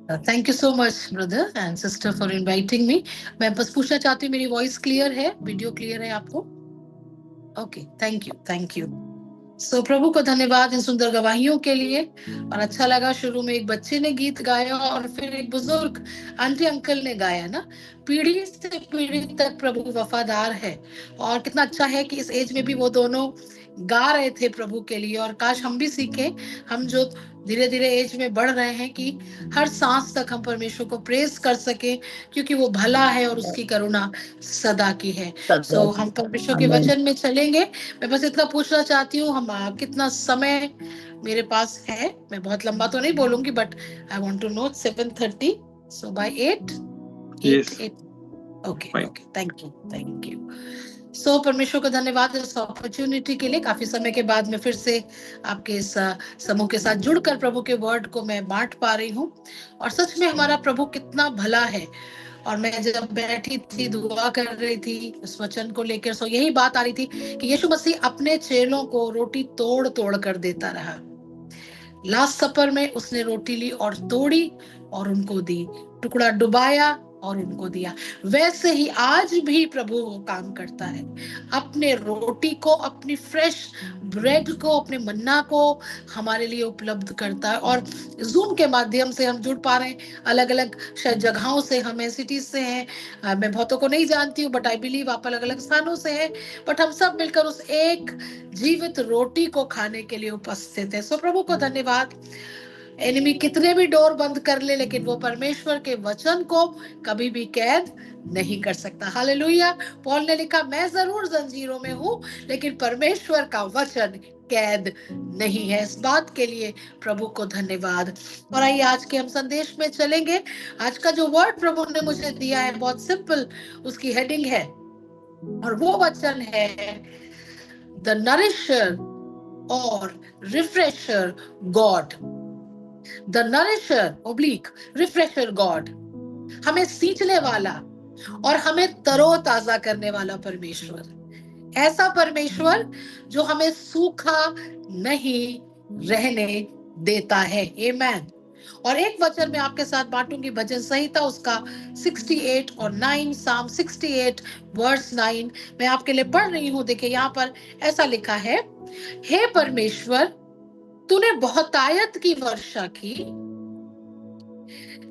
Thank you so much brother and sister for inviting me. मैं बस पूछना चाहती हूँ, मेरी वॉइस क्लियर है, वीडियो क्लियर है आपको? Okay, thank you, thank you. So प्रभु को धन्यवाद इन सुंदर गवाहियों के लिए। और अच्छा लगा, शुरू में एक बच्चे ने गीत गाया और फिर एक बुजुर्ग आंटी अंकल ने गाया ना। पीढ़ी से पीढ़ी तक प्रभु वफादार है। और कितना अच्छा है कि इस एज में भी वो दोनों गा रहे थे प्रभु के लिए। और काश हम भी सीखे, हम जो धीरे धीरे एज में बढ़ रहे हैं, कि हर सांस तक हम परमेश्वर को प्रेज कर सके, क्योंकि वो भला है और उसकी करुणा सदा की है। सदा सो हम परमेश्वर के आमीन। वचन में चलेंगे। मैं बस इतना पूछना चाहती हूँ, हम कितना समय मेरे पास है? मैं बहुत लंबा तो नहीं बोलूंगी, but I want to know 7:30, so by 8 8 Yes, 8। Okay fine. Okay, thank you, thank you. So परमेश्वर को धन्यवाद इस अपॉर्चुनिटी के लिए। काफी समय के बाद मैं फिर से आपके इस समूह के साथ जुड़कर प्रभु के वर्ड को मैं बांट पा रही हूँ। और सच में हमारा प्रभु कितना भला है। और मैं जब बैठी थी, दुआ कर रही थी इस वचन को लेकर, सो यही बात आ रही थी कि यीशु मसीह अपने चेलों को रोटी तोड़ तोड़ कर देता रहा। लास्ट सपर में उसने रोटी ली और तोड़ी और उनको दी, टुकड़ा डुबाया और उनको दिया। वैसे ही आज भी प्रभु वो काम करता है। अपने रोटी को, अपनी फ्रेश ब्रेड को, अपने मन्ना को हमारे लिए उपलब्ध करता है। और जूम के माध्यम से हम जुड़ पा रहे हैं, अलग अलग शायद जगहों से, हमें सिटीज से हैं। मैं बहुतों को नहीं जानती हूँ, बट आई बिलीव आप अलग अलग स्थानों से हैं। बट हम सब मिलकर उस एक जीवित रोटी को खाने के लिए उपस्थित है। सो प्रभु को धन्यवाद। एनिमी कितने भी डोर बंद कर ले, लेकिन वो परमेश्वर के वचन को कभी भी कैद नहीं कर सकता। हालेलुया। पौल ने लिखा, मैं जरूर जंजीरों में हूं, लेकिन परमेश्वर का वचन कैद नहीं है। इस बात के लिए प्रभु को धन्यवाद। और आइए आज के हम संदेश में चलेंगे। आज का जो वर्ड प्रभु ने मुझे दिया है बहुत सिंपल, उसकी हेडिंग है, और वो वचन है द नरिशर और refresher God. The nourisher oblique refresher God, हमें सींचने वाला और हमें तरोताजा करने वाला परमेश्वर। ऐसा परमेश्वर जो हमें सूखा नहीं रहने देता है। आमेन। और एक वचन मैं आपके साथ बांटूंगी, भजन संहिता उसका 68 और 9, साम 68 वर्स 9 मैं आपके लिए पढ़ रही हूं। देखिए यहाँ पर ऐसा लिखा है, हे परमेश्वर, तूने बहुतायत की वर्षा की,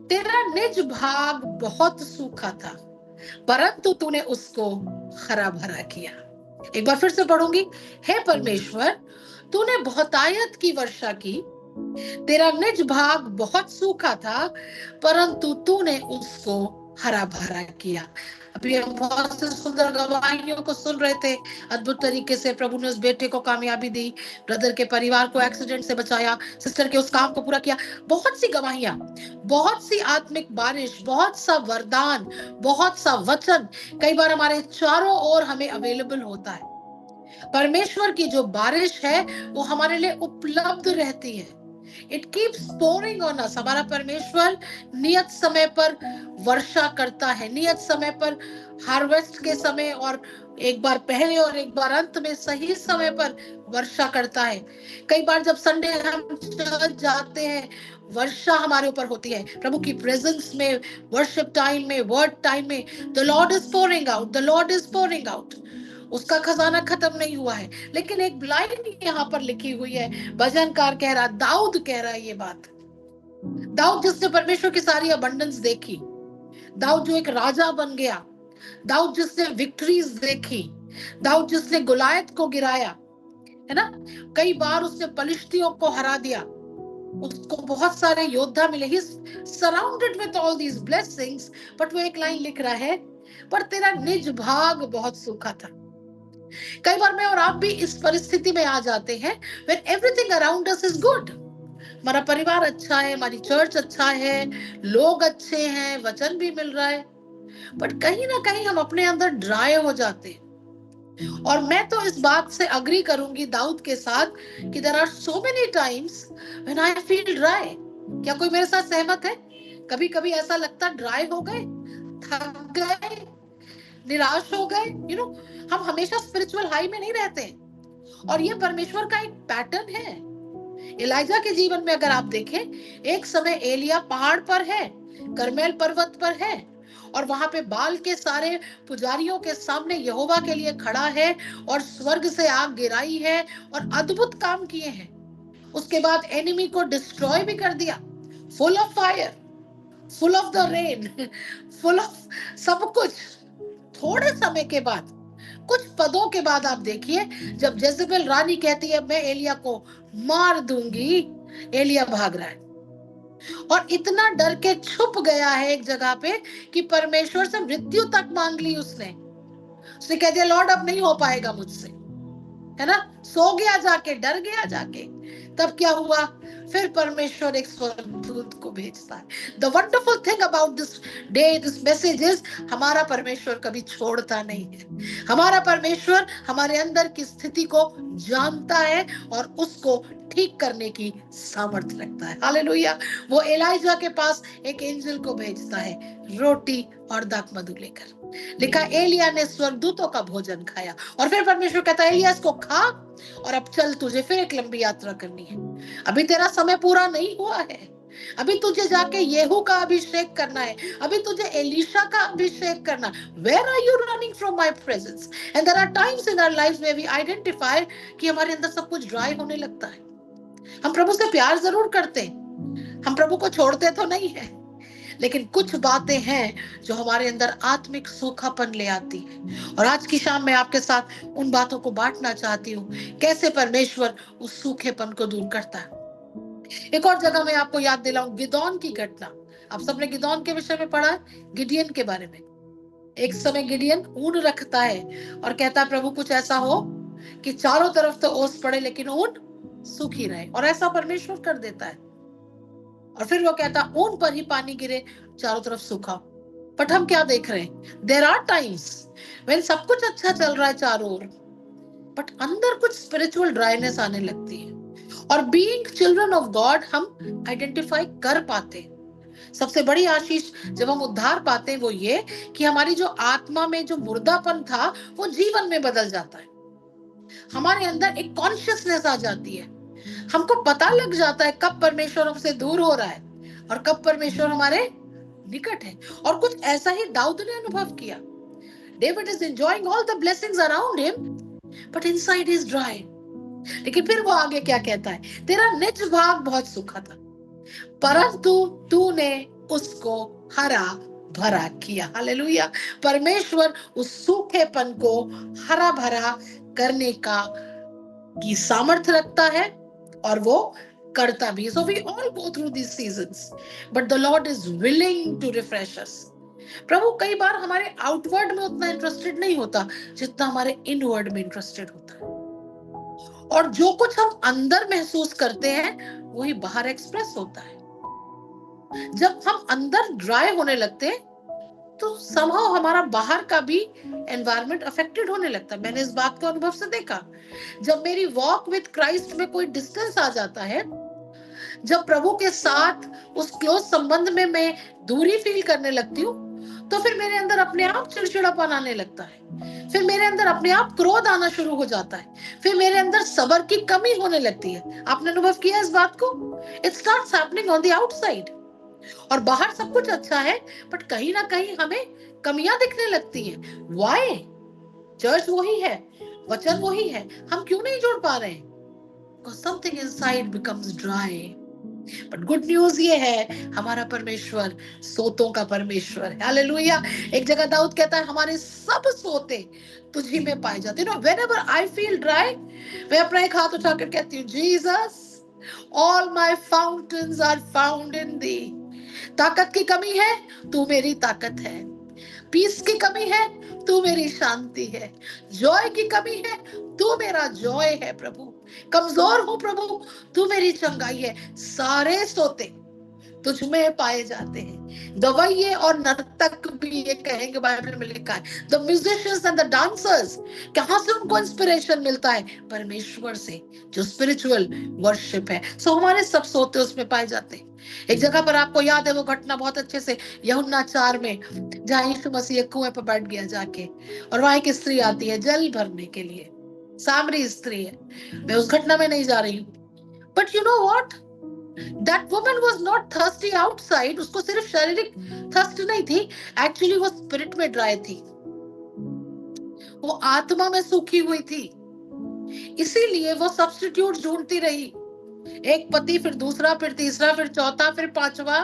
तेरा निज भाग बहुत सूखा था, परंतु तूने उसको हरा भरा किया। एक बार फिर से पढ़ूंगी, हे परमेश्वर, तूने बहुतायत की वर्षा की, तेरा निज भाग बहुत सूखा था, परंतु तूने उसको हरा भरा किया। अभी हम बहुत से सुंदर गवाहियों को सुन रहे थे। अद्भुत तरीके से प्रभु ने उस बेटे को कामयाबी दी, ब्रदर के परिवार को एक्सीडेंट से बचाया, सिस्टर के उस काम को पूरा किया। बहुत सी गवाहियां, बहुत सी आत्मिक बारिश, बहुत सा वरदान, बहुत सा वचन कई बार हमारे चारों ओर हमें अवेलेबल होता है। परमेश्वर की जो बारिश है वो हमारे लिए उपलब्ध रहती है। It keeps pouring on us. हमारा परमेश्वर नियत समय पर वर्षा करता है, नियत समय पर, हार्वेस्ट के समय, और एक बार पहले और एक बार अंत में सही समय पर वर्षा करता है। कई बार जब संडे हम चर्च जाते हैं, वर्षा हमारे ऊपर होती है प्रभु की प्रेजेंस में, वर्शिप टाइम में, वर्ड टाइम में। The Lord is pouring out, the Lord is pouring out. उसका खजाना खत्म नहीं हुआ है। लेकिन एक लाइन यहाँ पर लिखी हुई है, भजनकार कह रहा, दाऊद कह रहा है ये बात। दाऊद जिसने परमेश्वर की सारी अबंडेंस देखी, दाऊद जो एक राजा बन गया, दाऊद जिसने विक्ट्रीज देखी, दाऊद जिसने गुलायत को गिराया, है ना, कई बार उसने पलिश्तियों को हरा दिया, उसको बहुत सारे योद्धा मिले, he surrounded with all these blessings. But वो एक लाइन लिख रहा है, पर तेरा निज भाग बहुत सूखा था। कई बार मैं और आप भी इस परिस्थिति में आ जाते हैं, when everything around us is good। हमारा परिवार अच्छा है, हमारी चर्च अच्छा है, लोग अच्छे हैं, वचन भी मिल रहा है, बट कहीं ना कहीं हम अपने अंदर ड्राई हो जाते हैं। और मैं तो इस बात से अग्री करूंगी दाऊद के साथ कि there are so many times when I feel dry। क्या कोई मेरे साथ सहमत है? कभी कभी ऐसा लगता, ड्राई हो गए, थक गए, निराश हो गए। हम हमेशा स्पिरिचुअल हाई में नहीं रहते। और ये परमेश्वर का एक पैटर्न है। एलिजा के जीवन में अगर आप देखें, एक समय एलिया पहाड़ पर है, करमेल पर्वत पर है, और वहां पे बाल के सारे पुजारियों के सामने यहोवा के लिए खड़ा है, और स्वर्ग से आग गिराई है और अद्भुत काम किए हैं। उसके बाद एनिमी को डिस्ट्रॉय भी कर दिया, full of fire, full of the rain, full of सब कुछ। थोड़े समय के बाद, कुछ पदों के बाद आप देखिए, जब जेजेबेल रानी कहती है मैं एलिया को मार दूंगी, एलिया भाग रहा है और इतना डर के छुप गया है एक जगह पे कि परमेश्वर से मृत्यु तक मांग ली उसने। उसने कह दिया लॉर्ड अब नहीं हो पाएगा मुझसे, है ना, सो गया जाके, डर गया जाके। तब क्या हुआ, फिर परमेश्वर एक स्वर्गदूत को भेजता है। The wonderful thing about this day, this message is, हमारा परमेश्वर कभी छोड़ता नहीं है। हमारा परमेश्वर हमारे अंदर की स्थिति को जानता है और उसको ठीक करने की सामर्थ्य रखता है। हालेलुया। वो एलाइजा के पास एक एंजल को भेजता है, रोटी और दाखमधु लेकर। लिखा एलिया ने स्वर्गदूतों का भोजन खाया, और फिर परमेश्वर कहता है एलिया इसको खा और अब चल, तुझे फिर एक लंबी यात्रा करनी है। अभी तेरा समय पूरा नहीं हुआ है, अभी तुझे जाके येहू का अभिषेक करना है, अभी तुझे एलीशा का अभिषेक करना। Where are you running from my presence? And there are times in our life where we identify कि हमारे अंदर सब कुछ ड्राई होने लगता है। हम प्रभु से प्यार जरूर करते हैं, हम प्रभु को छोड़ते तो नहीं है, लेकिन कुछ बातें हैं जो हमारे अंदर आत्मिक सूखापन ले आती है। और आज की शाम में आपके साथ उन बातों को बांटना चाहती हूँ, कैसे परमेश्वर उस सूखेपन को दूर करता है। एक और जगह मैं आपको याद दिलाऊं, गिदोन की घटना। आप सबने गिदोन के विषय में पढ़ा है, गिडियन के बारे में। एक समय गिडियन ऊन रखता है और कहता है प्रभु कुछ ऐसा हो कि चारों तरफ तो ओस पड़े लेकिन ऊन सूखी रहे, और ऐसा परमेश्वर कर देता है। और फिर वो कहता ऊन पर ही पानी गिरे, चारों तरफ सूखा। बट हम क्या देख रहे हैं, देयर आर टाइम्स व्हेन सब कुछ अच्छा चल रहा है चारों ओर, बट अंदर कुछ स्पिरिचुअल ड्राइनेस आने लगती है। और बीइंग चिल्ड्रन ऑफ गॉड हम आइडेंटिफाई कर पाते हैं। सबसे बड़ी आशीष जब हम उद्धार पाते हैं वो ये कि हमारी जो आत्मा में जो मुर्दापन था वो जीवन में बदल जाता है। हमारे अंदर एक कॉन्शियसनेस आ जाती है, हमको पता लग जाता है कब परमेश्वर हमसे दूर हो रहा है और कब परमेश्वर हमारे निकट है। और कुछ ऐसा ही दाऊद ने अनुभव किया। David is enjoying all the blessings around him, but inside is dry. लेकिन फिर वो आगे क्या कहता है, तेरा निज भाग बहुत सूखा था परंतु तूने उसको हरा भरा किया। हालेलुया। परमेश्वर उस सूखेपन को हरा भरा करने का की सामर्थ्य रखता है और वो करता भी। So we all go through these seasons, but the Lord is willing to refresh us. प्रभु कई बार हमारे आउटवर्ड में उतना इंटरेस्टेड नहीं होता जितना हमारे इनवर्ड में इंटरेस्टेड होता है, और जो कुछ हम अंदर महसूस करते हैं वही बाहर एक्सप्रेस होता है। जब हम अंदर ड्राई होने लगते हैं तो somehow हमारा बाहर का भी एनवायरनमेंट अफेक्टेड होने लगता है। मैंने इस बात को अनुभव से देखा, जब मेरी वॉक विद क्राइस्ट में कोई डिस्टेंस आ जाता है, जब प्रभु के साथ उस क्लोज संबंध में मैं दूरी फील करने लगती हूँ, तो फिर मेरे अंदर अपने आप चिड़चिड़ापन आने लगता है, फिर मेरे अंदर अपने आप क्रोध आना शुरू हो जाता है, फिर मेरे अंदर सब्र की कमी होने लगती है। आपने अनुभव किया इस बात को? It starts happening on the outside. और बाहर सब कुछ अच्छा है बट कहीं ना कहीं हमें कमियां दिखने लगती हैं। व्हाई? चर्च वही है, वचन वही है, हम क्यों नहीं जुड़ पा रहे हैं? Because something inside becomes dry. But good news ये है, हमारा परमेश्वर सोतों का परमेश्वर है। हालेलुया। एक जगह दाऊद कहता है हमारे सब सोते तुझी में पाए जाते हैं। व्हेनेवर आई फील ड्राई, मैं अपना एक हाथ उठाकर कहती हूँ Jesus, all my fountains are found in thee. ताकत की कमी है, तू मेरी ताकत है। पीस की कमी है, तू मेरी शांति है। जॉय की कमी है, तू मेरा जॉय है प्रभु। कमजोर हूं प्रभु, तू मेरी चंगाई है। सारे सोते तुझ में पाए जाते हैं। गवैये और नर्तक भी ये कहेंगे, बाइबल में लिखा है, the musicians and the dancers, कहां से उनको इंस्पिरेशन मिलता है? परमेश्वर से, जो स्पिरिचुअल वर्शिप है। सो हमारे सब सोते उसमें पाए जाते हैं। एक जगह पर आपको याद है वो घटना बहुत अच्छे से, यूहन्ना 4 में, जहां यीशु मसीह कुएं पर बैठ गया जाके, और वहां एक स्त्री आती है जल भरने के लिए, सामरी स्त्री है। मैं उस घटना में नहीं जा रही हूँ, but you know what, that woman was not thirsty outside. उसको सिर्फ शारीरिक थर्स्ट नहीं थी, एक्चुअली वो स्पिरिट में ड्राई थी, वो आत्मा में सूखी हुई थी. इसीलिए वो सब्स्टिट्यूट ढूंढती रही. एक पति, फिर दूसरा, फिर तीसरा, फिर चौथा, फिर पांचवा,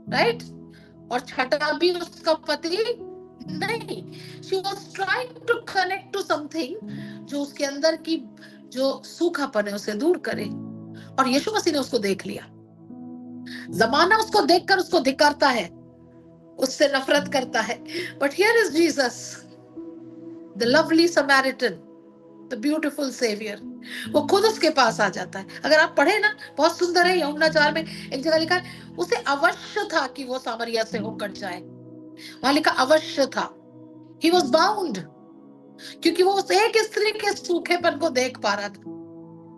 राइट? और छठा भी उसका पति नहीं. She was trying to connect to something जो उसके अंदर की जो सूखापन है उसे दूर करे. और यीशु मसीह ने उसको देख लिया. जमाना उसको देखकर उसको धिक्कारता है, उससे नफरत करता है. But here is Jesus, the lovely Samaritan, the beautiful saviour. वो खुद उसके पास आ जाता है. अगर आप पढ़े ना, बहुत सुंदर है. यूहन्ना 4 में एक जगह लिखा है, उसे अवश्य था कि वो सामरिया से होकर जाए. वहां लिखा अवश्य था. ही वॉज बाउंड, क्योंकि वो उस एक स्त्री के सूखेपन को देख पा रहा था.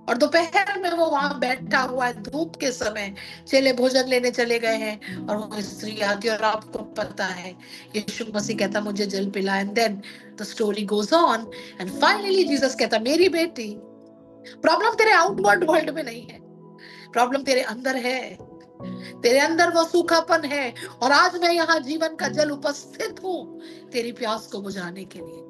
और दोपहर में वो वहां बैठा हुआ है, धूप के समय. चेले भोजन लेने चले गए हैं और वो स्त्री आती है. और आपको पता है, यीशु मसीह कहता मुझे जल पिला. And then the story goes on. And finally Jesus कहता, मेरी बेटी, प्रॉब्लम तेरे आउटवर्ड वर्ल्ड में नहीं है, प्रॉब्लम तेरे अंदर है. तेरे अंदर वो सूखापन है. और आज मैं यहाँ जीवन का जल उपस्थित हूँ तेरी प्यास को बुझाने के लिए.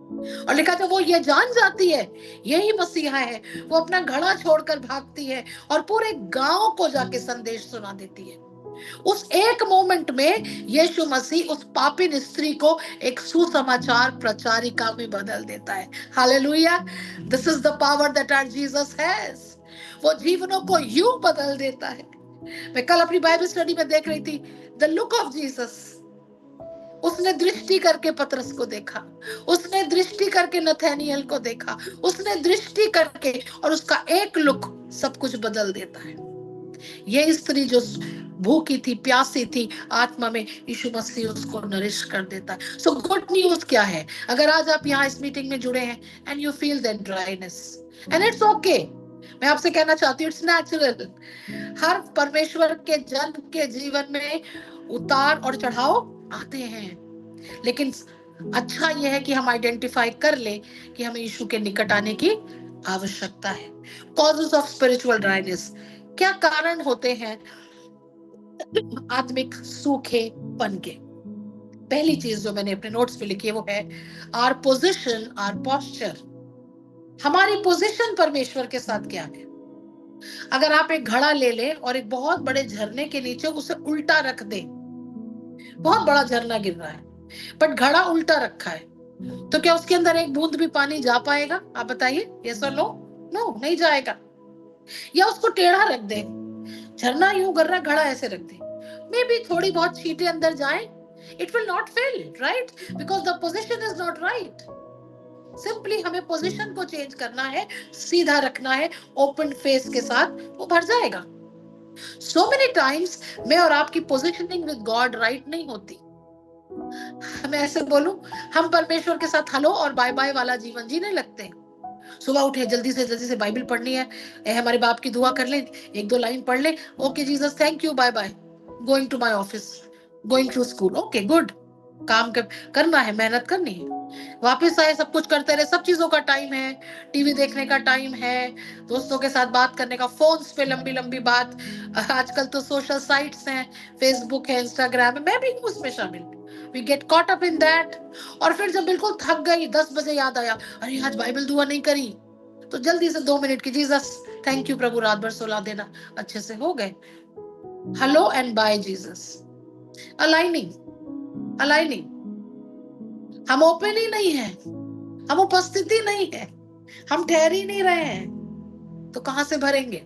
और लिखा था वो ये जान जाती है यही मसीहा है. वो अपना घड़ा छोड़कर भागती है और पूरे गांव को जाके संदेश सुना देती है. उस एक मोमेंट में यीशु मसीह उस पापिन स्त्री को एक सुसमाचार प्रचारिका में बदल देता है. Hallelujah. This is the power that our Jesus has. वो जीवनों को यूं बदल देता है. मैं कल अपनी बाइबल स्टडी में देख रही थी, द लुक ऑफ जीसस. उसने दृष्टि करके पतरस को देखा, उसने दृष्टि करके नथानियल को देखा, उसने दृष्टि करके, और उसका एक लुक सब कुछ बदल देता है. ये स्त्री जो भूखी थी, प्यासी थी आत्मा में, यीशु मसीह उसको नरिश कर देता है. सो गुड न्यूज क्या है? अगर आज आप यहाँ इस मीटिंग में जुड़े हैं and you feel that dryness, and it's okay. मैं आपसे कहना चाहती हूँ, इट्स नेचुरल. हर परमेश्वर के जन के जीवन में उतार और चढ़ाव आते हैं. लेकिन अच्छा यह है कि हम आइडेंटिफाई कर ले कि हमें यीशु के निकट आने की आवश्यकता है. कॉजेस ऑफ स्पिरिचुअल ड्राइनेस, क्या कारण होते हैं आत्मिक सूखेपन के? पहली चीज जो मैंने अपने नोट्स में लिखी है वो है आवर पोजीशन, आवर पोस्चर. हमारी पोजीशन परमेश्वर के साथ क्या है? अगर आप एक घड़ा ले ले और एक बहुत बड़े झरने के नीचे उसे उल्टा रख दे, बहुत बड़ा झरना गिर रहा है बट घड़ा उल्टा रखा है, तो क्या उसके अंदर एक बूंद भी पानी जा पाएगा? आप बताइए, यस और नो? नो, नहीं जाएगा. या उसको टेढ़ा रख दे, झरना यूं गिर रहा, घड़ा ऐसे रख दे, मे बी थोड़ी बहुत छींटे अंदर जाए, it will not fill, right? Because the position is not right. Simply हमें पोजीशन को चेंज करना है, सीधा रखना है, ओपन फेस के साथ, वो भर जाएगा. सो मेनी टाइम्स मैं और आपकी पोजीशनिंग विद गॉड राइट नहीं होती. मैं ऐसे बोलूं, हम परमेश्वर के साथ हेलो और बाय बाय वाला जीवन जीने लगते हैं. सुबह उठे, जल्दी से बाइबल पढ़नी है, हमारे बाप की दुआ कर ले, एक दो लाइन पढ़ ले, okay Jesus thank you, bye bye, going to my office, going to school, okay good. काम करना है, मेहनत करनी है, वापस आए, सब कुछ करते रहे. सब चीजों का टाइम है, टीवी देखने का टाइम है, दोस्तों के साथ बात करने का, फोन्स पे लंबी लंबी बात. आजकल तो सोशल साइट्स हैं, फेसबुक है, इंस्टाग्राम है, मैं भी हूँ उसमें शामिल. We get caught up in that. और फिर जब बिल्कुल थक गई, 10 बजे याद आया, अरे आज बाइबल दुआ नहीं करी, तो जल्दी से 2 मिनट की, जीसस थैंक यू प्रभु, रात भर सुला देना, अच्छे से हो गए. Hello and bye Jesus. Aligning. हम ओपन ही नहीं है, हम उपस्थिति नहीं है, हम ठहर ही नहीं रहे हैं, तो कहां से भरेंगे?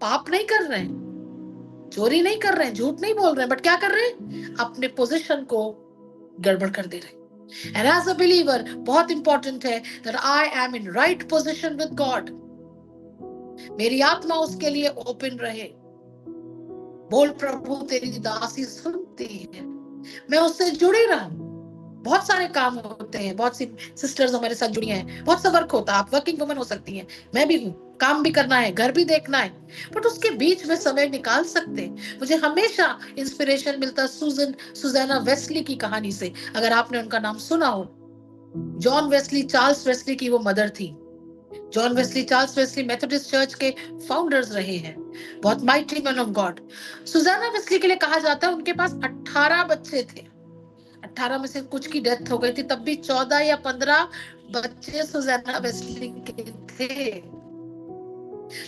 पाप नहीं कर रहे हैं, चोरी नहीं कर रहे हैं, झूठ नहीं बोल रहे हैं, बट क्या कर रहे हैं? अपने पोजीशन को गड़बड़ कर दे रहे हैं. And as a believer, बहुत इंपॉर्टेंट है that I am in right position with God. मेरी आत्मा उसके लिए ओपन रहे. बोल प्रभु तेरी दासी सुनती है, मैं उससे जुड़ी रहूं. बहुत सारे काम होते हैं, बहुत सी सिस्टर्स हमारे साथ जुड़ी हैं, बहुत सा वर्क होता है. आप वर्किंग वुमन हो सकती हैं, मैं भी हूँ, काम भी करना है, घर भी देखना है, बट उसके बीच में समय निकाल सकते हैं. मुझे हमेशा इंस्पिरेशन मिलता है सुजाना वेस्ली की कहानी से. अगर आपने उनका नाम सुना हो, जॉन वेस्ली, चार्ल्स वेस्ली की वो मदर थी. John Wesley, Charles Wesley Methodist church के फाउंडर्स रहे हैं. बहुत mighty man of God. Susanna Wesley के लिए कहा जाता है उनके पास 18 बच्चे थे। 18 में से कुछ की डेथ हो गई थी, तब भी 14 या 15 बच्चे सुजाना वेस्ली के थे।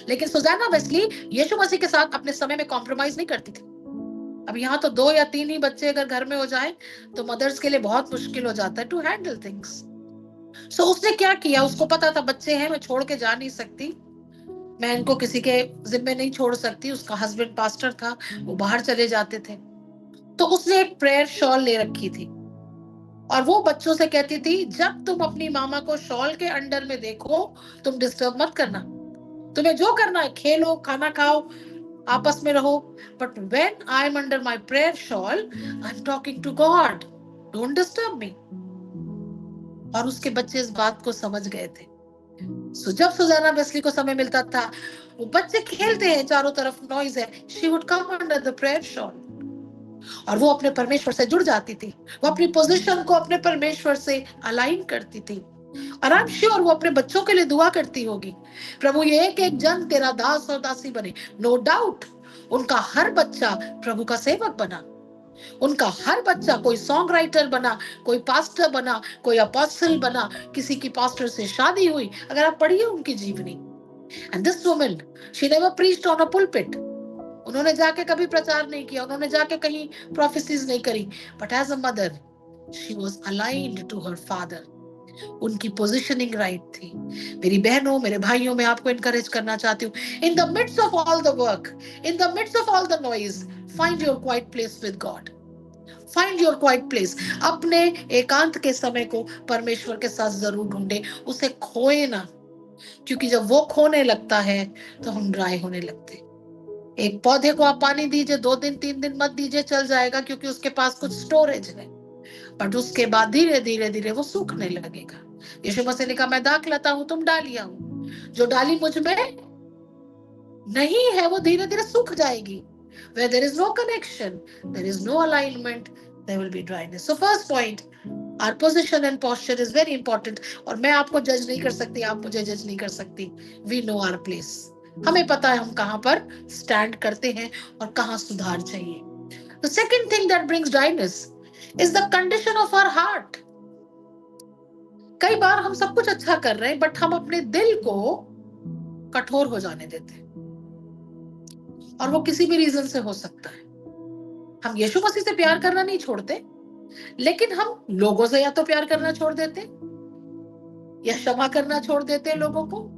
लेकिन सुजाना वेस्ली यीशु मसीह के साथ अपने समय में कॉम्प्रोमाइज नहीं करती थी। अब यहाँ तो 2 या 3 ही बच्चे अगर घर में हो जाए तो मदर्स के लिए बहुत मुश्किल हो जाता है टू हैंडल थिंग्स। सो उसने क्या किया, उसको पता था बच्चे हैं, मैं छोड़ के जा नहीं सकती, मैं इनको किसी के जिम्मे नहीं छोड़ सकती। उसका हस्बैंड पास्टर था, वो बाहर चले जाते थे, तो उसने एक प्रेयर शॉल ले रखी थी और वो बच्चों से कहती थी, जब तुम अपनी मामा को शॉल के अंडर में देखो तुम डिस्टर्ब मत करना, तुम्हें जो करना है खेलो, खाना खाओ, आपस में रहो, but when I am under my prayer shawl I am talking to God, don't disturb me. और उसके बच्चे इस बात को समझ गए थे। सो जब सुजाना वेस्ली को समय मिलता था, वो बच्चे खेलते हैं, चारों तरफ नॉइज है, she would come under the prayer shawl और वो अपने परमेश्वर से जुड़ जाती थी। वो अपनी पोजीशन को अपने परमेश्वर से अलाइन करती थी। और आई एम श्योर वो अपने बच्चों के लिए दुआ करती होगी, प्रभु ये एक एक जन तेरा दास और दासी बने। नो डाउट उनका हर बच्चा प्रभु का सेवक बना, उनका हर बच्चा कोई सॉन्ग राइटर बना, कोई पास्टर बना, कोई अपोस्टल बना, किसी की पास्टर से शादी हुई। अगर आप पढ़िए उनकी जीवनी, and this woman she never preached on a pulpit, उन्होंने जाके कभी प्रचार नहीं किया, उन्होंने जाके कहीं प्रोफेसीज नहीं करी, but as a mother she was aligned to her father. उनकी पोजीशनिंग राइट थी। मेरी बहनों, मेरे भाइयों, मैं आपको इनकरेज करना चाहती हूँ, in the midst of all the work, in the midst of all the noise, find your quiet place with God, find your quiet place. अपने एकांत के समय को परमेश्वर के साथ जरूर ढूंढे, उसे खोए ना, क्योंकि जब वो खोने लगता है तो हम ड्राई होने लगते। एक पौधे को आप पानी दीजिए, 2 दिन 3 दिन मत दीजिए, चल जाएगा, क्योंकि उसके पास कुछ स्टोरेज है, बट उसके बाद धीरे धीरे धीरे वो सूखने लगेगा। यीशु मसीह ने कहा, मैं दाखलता हूं, तुम डालियां हूं, जो डाली मुझ में नहीं है वो धीरे धीरे सूख जाएगी। Where there is no connection, there is no alignment, there will be dryness. So first point, our position and posture is very important. और मैं आपको जज नहीं कर सकती, आप मुझे जज नहीं कर सकती। We know our place. हमें पता है हम कहां पर स्टैंड करते हैं और कहां सुधार चाहिए। The second thing that brings dryness is the condition of our heart. कई बार हम सब कुछ अच्छा कर रहे हैं, बट हम अपने दिल को कठोर हो जाने देते हैं, और वो किसी भी रीजन से हो सकता है। हम यीशु मसीह से प्यार करना नहीं छोड़ते, लेकिन हम लोगों से या तो प्यार करना छोड़ देते या क्षमा करना छोड़ देते, लोगों को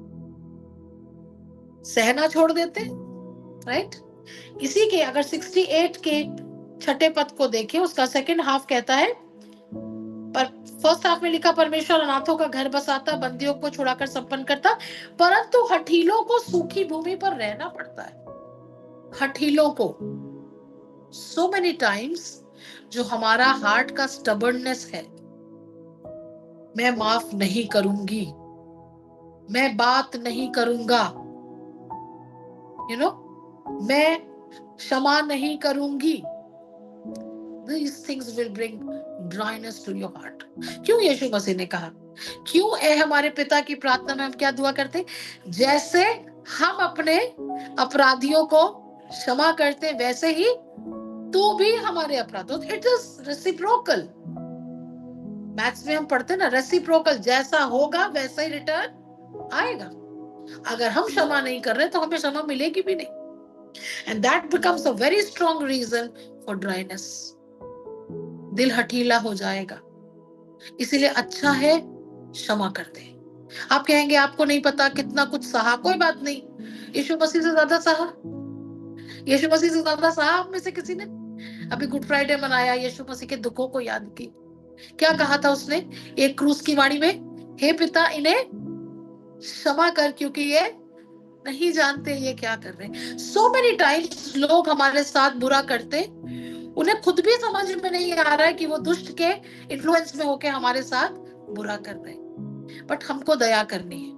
सहना छोड़ देते, राइट। इसी के अगर 68 के छठे पद को देखें, उसका सेकंड हाफ कहता है, पर फर्स्ट हाफ में लिखा, परमेश्वर अनाथों का घर बसाता, बंदियों को छुड़ाकर संपन्न करता, परंतु हठीलों को सूखी भूमि पर रहना पड़ता है। हठीलों को, सो मेनी टाइम्स जो हमारा हार्ट का स्टबर्ननेस है, मैं माफ नहीं करूंगी, मैं बात नहीं करूंगा, मैं क्षमा नहीं करूंगी, these things will bring dryness to your heart. क्यों यीशु मसीह ने कहा, क्यों ए हमारे पिता की प्रार्थना में हम क्या दुआ करते, जैसे हम अपने अपराधियों को क्षमा करते वैसे ही तू भी हमारे अपराधों, इट इज रेसिप्रोकल। मैथ्स में हम पढ़ते ना, रेसिप्रोकल, जैसा होगा वैसा ही रिटर्न आएगा। अगर हम क्षमा नहीं कर रहे तो हमें क्षमा मिलेगी भी नहीं, and that becomes a very strong reason for dryness. दिल हठीला हो जाएगा, इसीलिए अच्छा है क्षमा कर दे। आप कहेंगे आपको नहीं पता कितना कुछ सहा, कोई बात नहीं, यीशु मसीह से ज्यादा सहा, यीशु मसीह से ज्यादा सहा आप में से किसी ने? अभी गुड फ्राइडे मनाया, यीशु मसीह के दुखों को याद की, क्या कहा था उसने एक क्रूस की वाणी में, हे पिता इन्हें क्षमा कर क्योंकि ये नहीं जानते ये क्या कर रहे हैं। सो मेनी टाइम्स लोग हमारे साथ बुरा करते, उन्हें खुद भी समझ में नहीं आ रहा है कि वो दुष्ट के इन्फ्लुएंस में होके हमारे साथ बुरा कर रहे हैं, बट हमको दया करनी है।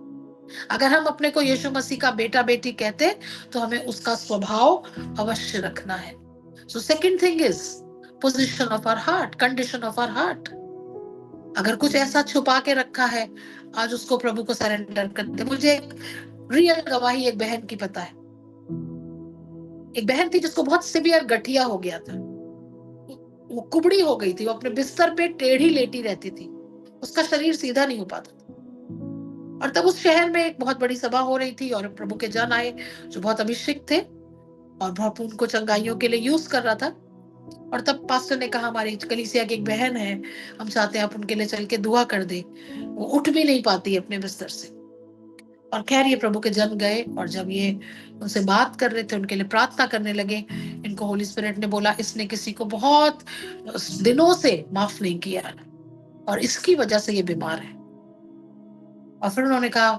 अगर हम अपने को यीशु मसीह का बेटा बेटी कहते तो हमें उसका स्वभाव अवश्य रखना है। So second thing is position of our heart, condition of our heart. अगर कुछ ऐसा छुपा के रखा है, आज उसको प्रभु को सरेंडर करते। मुझे एक रियल गवाही एक बहन की पता है, एक बहन थी जिसको बहुत सिवियर गठिया हो गया था, वो कुबड़ी हो गई थी, वो अपने बिस्तर पे टेढ़ी लेटी रहती थी, उसका शरीर सीधा नहीं हो पाता था। और तब उस शहर में एक बहुत बड़ी सभा हो रही थी और प्रभु के जन आए जो बहुत अभिषिक्त थे और बहुत उनको चंगाइयों के लिए यूज कर रहा था। और तब पास्टर ने कहा, हमारी कलीसिया की एक बहन है, हम चाहते हैं आप उनके लिए चल के दुआ कर दे, वो उठ भी नहीं पाती है अपने बिस्तर से। और खैर ये प्रभु के जन गए और जब ये उनसे बात कर रहे थे, उनके लिए प्रार्थना करने लगे, इनको होली स्पिरिट ने बोला इसने किसी को बहुत दिनों से माफ नहीं किया और इसकी वजह से ये बीमार है। और फिर उन्होंने कहा,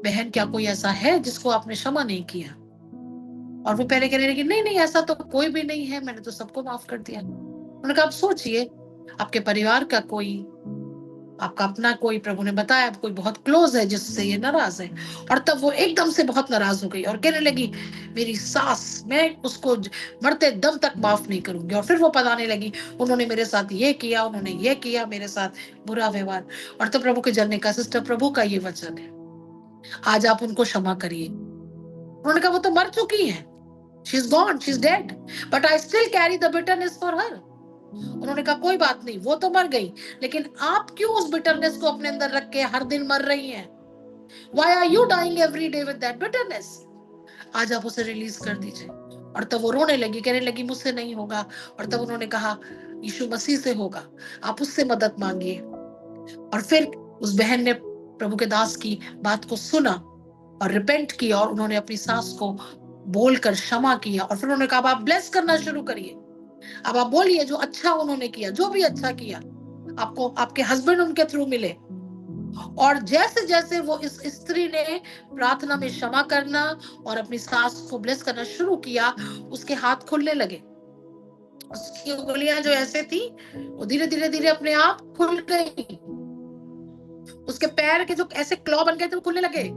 बहन क्या कोई ऐसा है जिसको आपने क्षमा नहीं किया? और वो पहले कहने लगी, नहीं नहीं ऐसा तो कोई भी नहीं है, मैंने तो सबको माफ कर दिया। उन्होंने कहा, आप सोचिए आपके परिवार का कोई, आपका अपना कोई, प्रभु ने बताया कोई बहुत क्लोज है जिससे ये नाराज है। और तब वो एकदम से बहुत नाराज हो गई और कहने लगी, मेरी सास, मैं उसको मरते दम तक माफ नहीं करूंगी। और फिर वो बताने लगी, उन्होंने मेरे साथ ये किया, उन्होंने ये किया, मेरे साथ बुरा व्यवहार। और तब प्रभु के जन ने कहा, सिस्टर प्रभु का ये वचन है, आज आप उनको क्षमा करिए। उन्होंने कहा, वो तो मर चुकी है, she is gone, she is dead, but I still carry the bitterness for her. उन्होंने कहा, कोई बात नहीं, वो तो मर गई, लेकिन आप क्यों उस बिटरनेस को अपने अंदर रख के हर दिन मर रही हैं? Why are you dying every day with that bitterness? आज आप उसे रिलीज कर दीजिए। और तब वो रोने लगी, कहने लगी, मुझसे नहीं होगा। और तब उन्होंने कहा, यीशु मसीह से होगा, आप उससे मदद मांगिए। और फिर उस बहन ने प्रभु के दास की बात को सुना और रिपेंट किया और उन्होंने अपनी सास को बोलकर क्षमा किया। और फिर उन्होंने कहा, आप ब्लेस करना शुरू करिए, अब आप बोलिए जो अच्छा उन्होंने किया, जो भी अच्छा किया, आपको आपके हस्बैंड उनके थ्रू मिले। और जैसे जैसे वो इस स्त्री ने प्रार्थना में क्षमा करना और अपनी सास को ब्लेस करना शुरू किया, उसके हाथ खुलने लगे, उसकी उंगलियां जो ऐसे थी वो धीरे धीरे धीरे अपने आप खुल गई, उसके पैर के जो ऐसे क्लॉ बन गए थे वो खुलने लगे,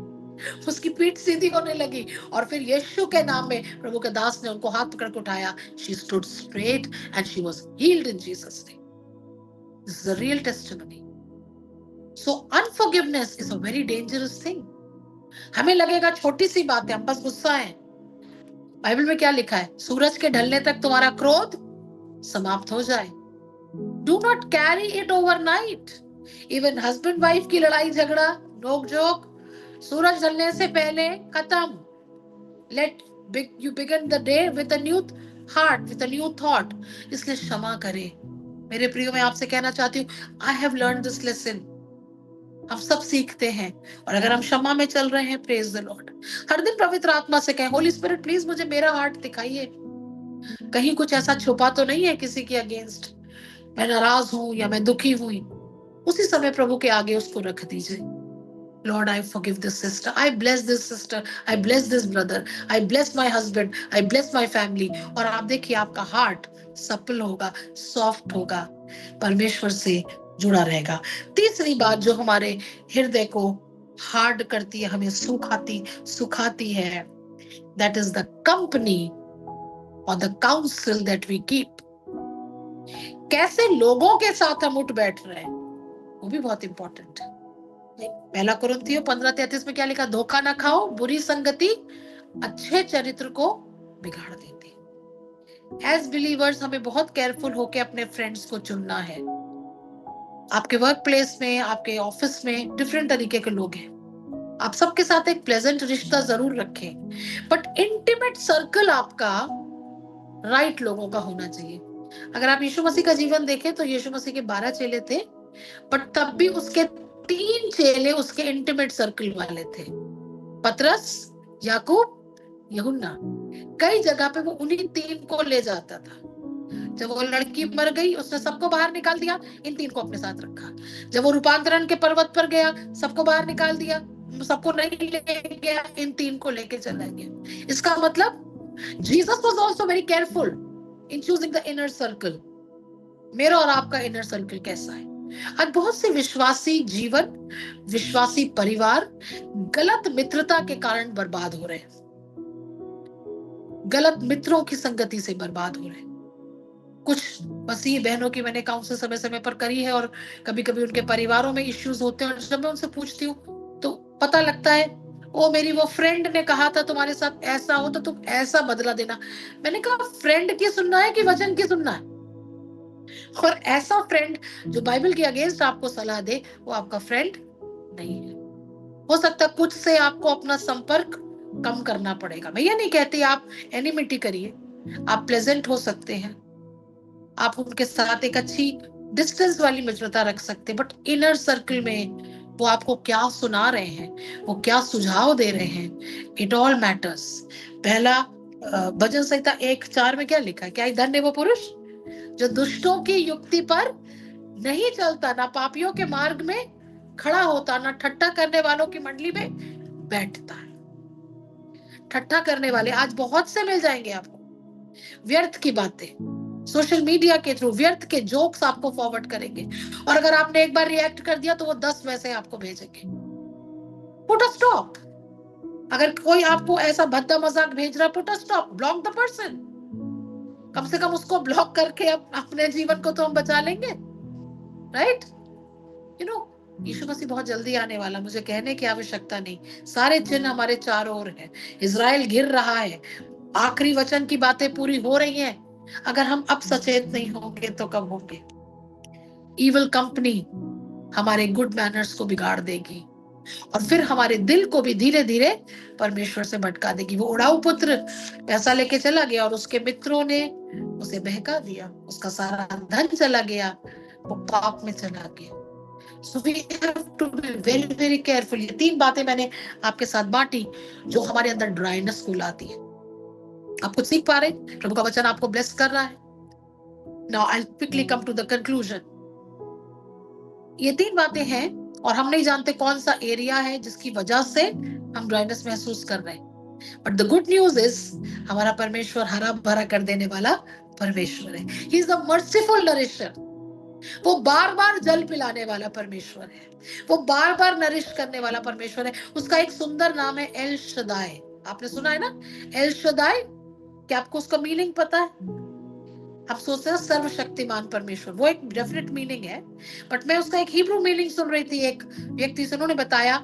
उसकी पीठ सीधी होने लगी। और फिर यीशु के नाम में प्रभु के दास ने उनको हाथ पकड़ के उठाया, she stood straight and she was healed in Jesus name. This is a real testimony. So unforgiveness is a very dangerous thing. हमें लगेगा छोटी सी बात है, हम बस गुस्सा है। बाइबल में क्या लिखा है, सूरज के ढलने तक तुम्हारा क्रोध समाप्त हो जाए। Do not carry it overnight. Even husband wife की लड़ाई झगड़ा, नोक झोंक, सूरज ढलने से पहले खत्म। Let you begin the day with a new heart, with a new thought. इसलिए क्षमा करें। मेरे प्रियो, मैं आपसे कहना चाहती हूँ, I have learn this lesson. हम सब सीखते हैं और अगर हम क्षमा में चल रहे हैं, प्रेज द लॉर्ड। हर दिन पवित्र आत्मा से कहें, होली स्पिरिट प्लीज मुझे मेरा हार्ट दिखाइए, कहीं कुछ ऐसा छुपा तो नहीं है किसी के अगेंस्ट, मैं नाराज हूं या मैं दुखी हुई। उसी समय प्रभु के आगे उसको रख दीजिए। Lord, I forgive this sister, I bless this sister, I bless this brother, I bless my husband, I bless my family. और आप देखिए आपका हार्ट सफल होगा, सॉफ्ट होगा, परमेश्वर से जुड़ा रहेगा। तीसरी बात जो हमारे हृदय को हार्ड करती है, हमें सुखाती है, दैट इज द कंपनी और the counsel that we keep. कैसे लोगों के साथ हम उठ बैठ रहे हैं, वो भी बहुत इंपॉर्टेंट है। पहला कुरिन्थियों 15:33 में क्या लिखा, धोखा ना खाओ, बुरी संगति अच्छे चरित्र को बिगाड़ देती है। एज बिलीवर्स हमें बहुत केयरफुल होकर अपने फ्रेंड्स को चुनना है। आपके वर्क प्लेस में, आपके ऑफिस में डिफरेंट तरीके के लोग हैं, आप सबके साथ एक प्लेजेंट रिश्ता जरूर रखें, बट इंटीमेट सर्कल आपका राइट लोगों का होना चाहिए। अगर आप यीशु मसीह का जीवन देखें तो यीशु मसीह के 12 चेले थे, बट तब भी उसके 3 चेले उसके इंटीमेट सर्कल वाले थे, पतरस, याकूब, यूहन्ना। कई जगह पे वो उन्हीं 3 को ले जाता था। जब वो लड़की मर गई, उसने सबको बाहर निकाल दिया, इन 3 को अपने साथ रखा। जब वो रूपांतरण के पर्वत पर गया, सबको बाहर निकाल दिया, सबको नहीं ले गया, इन 3 को लेके चला गया। इसका मतलब Jesus was also very careful in choosing the inner circle. मेरा और आपका इनर सर्कल कैसा है? आज बहुत से विश्वासी जीवन, विश्वासी परिवार गलत मित्रता के कारण बर्बाद हो रहे हैं, गलत मित्रों की संगति से बर्बाद हो रहे हैं। कुछ मसीह बहनों की मैंने काउंसिल समय समय पर करी है और कभी कभी उनके परिवारों में इश्यूज होते हैं और जब मैं उनसे पूछती हूँ तो पता लगता है वो मेरी वो फ्रेंड ने कहा था तुम्हारे साथ ऐसा हो तो तुम ऐसा बदला देना। मैंने कहा फ्रेंड की सुनना है कि वचन की सुनना है? और ऐसा फ्रेंड जो बाइबल के अगेंस्ट आपको सलाह दे, वो आपका फ्रेंड नहीं है। हो सकता है कुछ से आपको अपना संपर्क कम करना पड़ेगा। मैं ये नहीं कहती आप एनिमिटी करिए, आप प्लेजेंट हो सकते हैं, आप उनके साथ एक अच्छी डिस्टेंस वाली मित्रता रख सकते हैं, बट इनर सर्कल में वो आपको क्या सुना रहे हैं, वो क्या सुझाव दे रहे हैं, इट ऑल मैटर्स। पहला भजन संहिता 1:4 में क्या लिखा है? क्या धन्य वो पुरुष जो दुष्टों की युक्ति पर नहीं चलता, ना पापियों के मार्ग में खड़ा होता, ना ठट्ठा करने वालों की मंडली में बैठता है। ठट्ठा करने वाले आज बहुत से मिल जाएंगे आपको, व्यर्थ की बातें सोशल मीडिया के थ्रू, व्यर्थ के जोक्स आपको फॉरवर्ड करेंगे, और अगर आपने एक बार रिएक्ट कर दिया तो वो 10 वैसे आपको भेजेंगे। Put a stop. अगर कोई आपको ऐसा भद्दा मजाक भेज रहा है, put a stop, block the person. कम से कम उसको ब्लॉक करके अपने जीवन को तो हम बचा लेंगे, राइट? यू नो, यीशु मसीह बहुत जल्दी आने वाला, मुझे कहने की आवश्यकता नहीं। सारे चिन्ह हमारे चारों ओर हैं, इजराइल गिर रहा है, आखिरी वचन की बातें पूरी हो रही हैं। अगर हम अब सचेत नहीं होंगे तो कब होंगे? इविल कंपनी हमारे गुड मैनर्स को बिगाड़ देगी, और फिर हमारे दिल को भी धीरे धीरे परमेश्वर से भटका देगी। वो उड़ाऊ पुत्र पैसा लेके चला गया और उसके मित्रों ने उसे बहका दिया, उसका सारा धन चला गया, वो पाप में चला गया। So we have to be very very careful। ये 3 बातें मैंने आपके साथ बांटी जो हमारे अंदर ड्राइनेस को लाती है। आप कुछ सीख पा रहे हैं? प्रभु का वचन आपको ब्लेस कर रहा है। Now I'll quickly come to the conclusion। ये 3 बातें हैं और हम नहीं जानते कौन सा एरिया है जिसकी वजह से हम ड्राइनेस महसूस कर रहे हैं। But the good news is हमारा परमेश्वर हरा भरा कर देने वाला परमेश्वर है। He is the merciful nourisher. वो बार बार जल पिलाने वाला परमेश्वर है, वो बार बार नरिश करने वाला परमेश्वर है। उसका एक सुंदर नाम है एल शदाई। आपने सुना है ना एल शदाई? क्या आपको उसका मीनिंग पता है? आप सोचते हैं सर्वशक्तिमान परमेश्वर, वो एक डेफिनेट मीनिंग है, बट मैं उसका एक हिब्रू मीनिंग सुन रही थी एक व्यक्ति से, उन्होंने बताया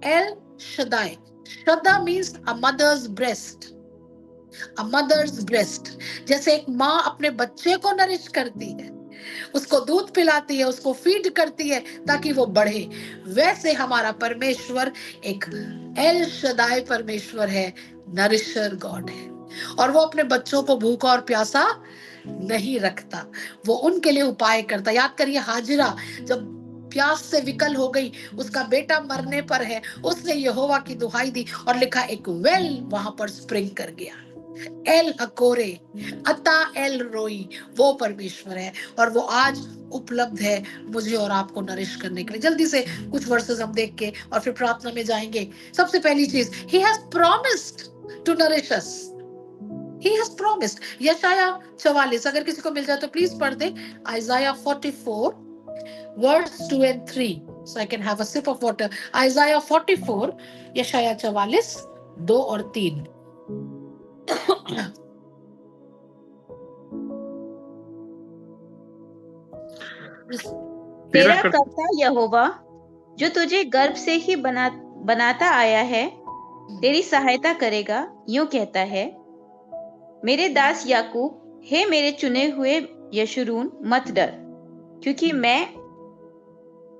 El Shaddai, Shaddai means a mother's breast. A mother's breast, जैसे एक माँ अपने बच्चे को नरिश करती है, उसको दूध पिलाती है, उसको फीड करती है ताकि वो बढ़े, वैसे हमारा परमेश्वर एक एल शदाई परमेश्वर है, नरिशर गॉड है। और वो अपने बच्चों को भूखा और प्यासा नहीं रखता, वो उनके लिए उपाय करता। याद करिए हाजिरा जब प्यास से विकल हो गई, उसका बेटा मरने पर है, उसने यहोवा की दुहाई दी और लिखा एक वेल वहां पर स्प्रिंग कर गया। एल हकोरे अता एल रोई, वो परमेश्वर है और वो आज उपलब्ध है मुझे और आपको नरिश करने के लिए। जल्दी से कुछ वर्सेस हम देख के और फिर प्रार्थना में जाएंगे। सबसे पहली चीज, he has promised to nourish us। He has promised। यशाया 44, अगर किसी को मिल जाए तो प्लीज पढ़ दे। Isaiah 44 verse 2 and 3 so I can have a sip of water। Isaiah 44, यशाया 44 2 और 3। तेरा कर्ता यहोवा जो तुझे गर्भ से ही बनाता आया है तेरी सहायता करेगा, यूं कहता है मेरे दास याकूब, हे मेरे चुने हुए यशूरून, मत डर, क्योंकि मैं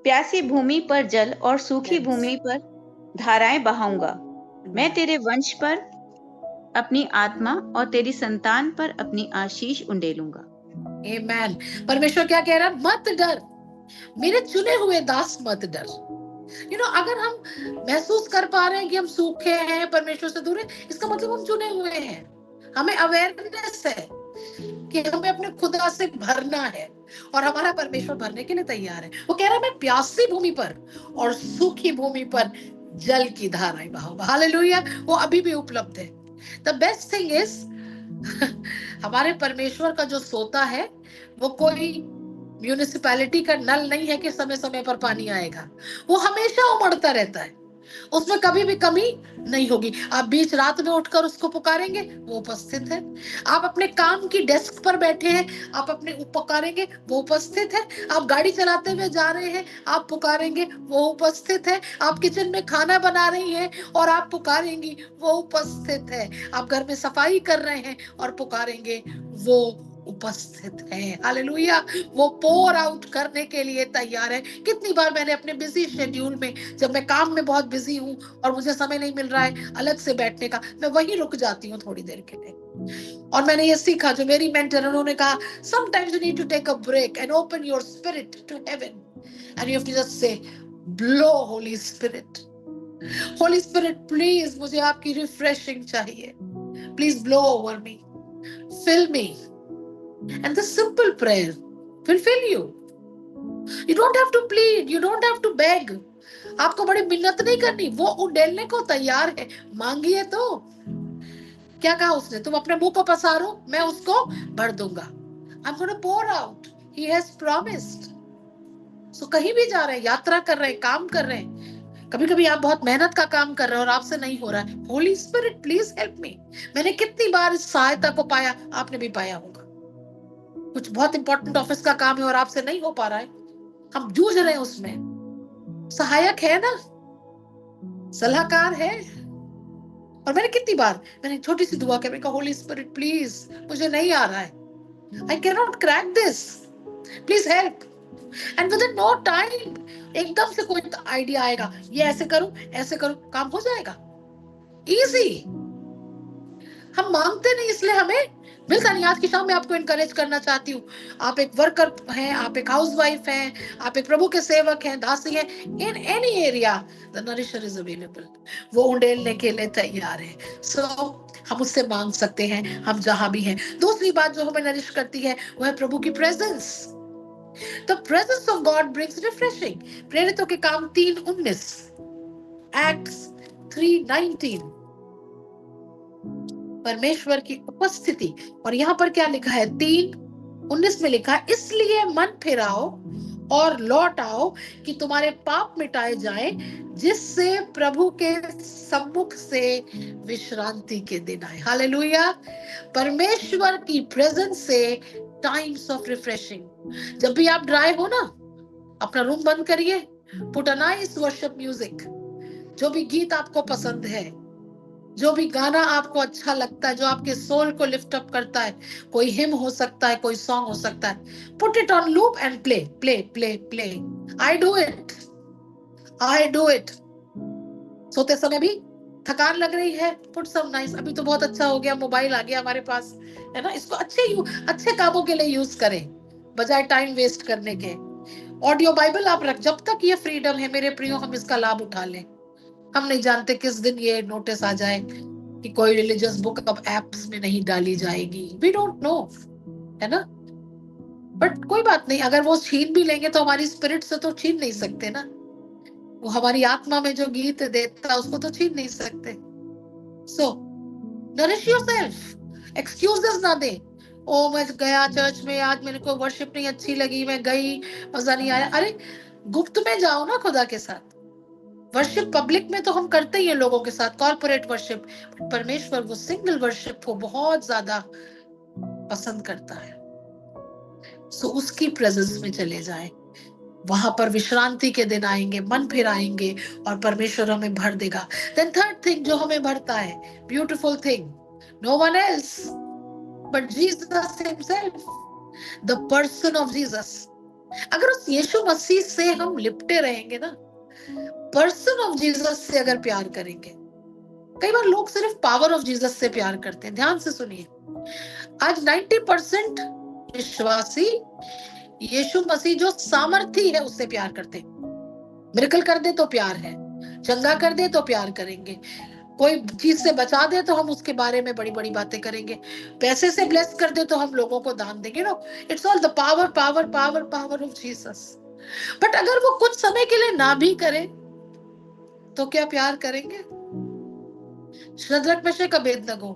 प्यासी भूमि पर जल और सूखी भूमि पर धाराएं बहाऊंगा। मैं तेरे वंश पर अपनी आत्मा और तेरी संतान पर अपनी आशीष उंडेलूंगा। आमेन। परमेश्वर क्या कह रहा है? मत डर, मेरे चुने हुए दास मत डर। अगर हम महसूस कर पा रहे हैं कि हम सूखे हैं, परमेश्वर से दूर है, इसका मतलब हम चुने हुए हैं। हमें अवेयरनेस है कि हमें अपने खुदा से भरना है और हमारा परमेश्वर भरने के लिए तैयार है। वो कह रहा है मैं प्यासी भूमि पर और सूखी भूमि पर जल की धाराएं बहाऊंगा। हालेलुया, वो अभी भी उपलब्ध है। द बेस्ट थिंग इज हमारे परमेश्वर का जो सोता है वो कोई म्यूनिसिपैलिटी का नल नहीं है कि समय समय पर पानी आएगा। वो हमेशा उमड़ता रहता है। उसमें कभी भी कमी नहीं होगी। आप बीच रात में उठकर उसको पुकारेंगे, वो उपस्थित है। आप अपने काम की डेस्क पर बैठे हैं, आप अपने पुकारेंगे, वो उपस्थित है। आप गाड़ी चलाते हुए जा रहे हैं, आप पुकारेंगे, वो उपस्थित है। आप किचन में खाना बना रही हैं और आप पुकारेंगी, वो उपस्थित है। आप घर में सफाई कर रहे हैं और पुकारेंगे, वो उपस्थित है। हालेलुया। वो पोर आउट करने के लिए तैयार है। कितनी बार मैंने अपने बिजी शेड्यूल में, जब मैं काम में बहुत बिजी हूँ और मुझे समय नहीं मिल रहा है अलग से बैठने का, मैं वहीं रुक जाती हूँ थोड़ी देर के लिए। और मैंने ये सीखा, जो मेरी मेंटर, उन्होंने कहा, sometimes you need to take a break and open your spirit to heaven and you have to just say, blow Holy Spirit, Holy Spirit please, मुझे आपकी रिफ्रेशिंग चाहिए, please blow over me, fill me, and this simple prayer will fill you. You don't have to plead, you don't have to beg. आपको बड़ी मिन्नत नहीं करनी, वो उंडेलने को तैयार है। मांगिए तो। क्या कहा उसने? तुम अपने मुंह को पसारो, मैं उसको भर दूंगा। I'm going to pour out. He has promised. So कहीं भी जा रहे हैं, यात्रा कर रहे हैं, काम कर रहे हैं, कभी कभी आप बहुत मेहनत का काम कर रहे हो और आपसे नहीं हो रहा है, Holi spirit please help me. मैंने कितनी बार इस सहायता को पाया, आपने भी पाया होगा। कुछ बहुत इंपॉर्टेंट ऑफिस का काम है और आपसे नहीं हो पा रहा है, हम जूझ रहे हैं उसमें, सहायक है ना, सलाहकार है। और मैंने कितनी बार, मैंने छोटी सी दुआ कहा, होली स्पिरिट प्लीज, मुझे नहीं आ रहा है, I can not crack this, please help. And within no time एकदम से कोई आइडिया आएगा, ये ऐसे करूं, ऐसे करूं, काम हो जाएगा, इजी। हम मांगते नहीं, इसलिए हमें मिलता नहीं। आज की शाम में आपको इनकरेज करना चाहती हूँ, आप एक वर्कर हैं, आप एक हाउसवाइफ हैं, आप एक प्रभु के सेवक हैं, दासी हैं, in any area the nourisher is available. वो उंडेलने के लिए तैयार है। सो हम उससे मांग सकते हैं, हम जहां भी हैं। दूसरी बात जो हमें नरिश करती है वो है प्रभु की presence. The presence of God brings refreshing. प्रेरितों के काम 3:19, एक्ट्स 3:19, परमेश्वर की उपस्थिति। और यहाँ पर क्या लिखा है? 3:19 में लिखा है, इसलिए मन फिराओ और लौट आओ कि तुम्हारे पाप मिटाए जाएं, जिससे प्रभु के सम्मुख से विश्रांति के दिन आए। हालेलुया। परमेश्वर की प्रेजेंस से टाइम्स ऑफ रिफ्रेशिंग। जब भी आप ड्राई हो ना, अपना रूम बंद करिए, put a nice worship music, जो भी गीत आपको पसंद है, जो भी गाना आपको अच्छा लगता है, जो आपके सोल को लिफ्ट अप करता है, कोई हिम हो सकता है, कोई सॉन्ग हो सकता है, put it on loop and play play play play. I do it, I do it. सोते समय भी थकान लग रही है, पुट सम नाइस। अभी तो बहुत अच्छा हो गया, मोबाइल आ गया हमारे पास, है ना, इसको अच्छे कामों के लिए यूज करें, बजाय टाइम वेस्ट करने के। ऑडियो बाइबल आप रख, जब तक ये फ्रीडम है मेरे प्रियो, हम इसका लाभ उठा लें। हम नहीं जानते किस दिन ये नोटिस आ जाए कि कोई रिलीजियस बुक अब एप्स में नहीं डाली जाएगी, वी डोंट नो, है ना। बट कोई बात नहीं, अगर वो छीन भी लेंगे तो हमारी स्पिरिट से तो छीन नहीं सकते ना। वो हमारी आत्मा में जो गीत देता है उसको तो छीन नहीं सकते। सो नरिश योरसेल्फ, एक्सक्यूजेस ना दे। ओ मैं गया चर्च में, आज मेरे को वर्शिप नहीं अच्छी लगी, मैं गई, मजा नहीं आया। अरे गुप्त में जाओ ना खुदा के साथ। वर्शिप पब्लिक में तो हम करते ही हैं लोगों के साथ, कॉर्पोरेट वर्शिप। परमेश्वर वो सिंगल वर्शिप को बहुत ज्यादा पसंद करता है। सो उसकी प्रेजेंस में चले जाए, वहां पर विश्रांति के दिन आएंगे, मन फिर आएंगे और परमेश्वर हमें भर देगा। देन थर्ड थिंग जो हमें भरता है, beautiful thing, no one else but Jesus himself, the person of Jesus. अगर उस यीशु मसीह से हम लिपटे रहेंगे ना, पर्सन ऑफ जीसस से अगर प्यार करेंगे। कई बार लोग सिर्फ पावर ऑफ जीसस से प्यार करते हैं। ध्यान से सुनिए, आज 90% विश्वासी यीशु मसीह जो सामर्थी है उससे प्यार करते हैं। मिरेकल कर दे तो प्यार है, चंगा कर दे तो प्यार करेंगे, कोई चीज से बचा दे तो हम उसके बारे में बड़ी बड़ी बातें करेंगे, पैसे से ब्लेस कर दे तो हम लोगों को दान देंगे। No, it's all the power power power power of Jesus. But अगर वो कुछ समय के लिए ना भी करे तो क्या प्यार करेंगे? शद्रक मेशक अबेदनगो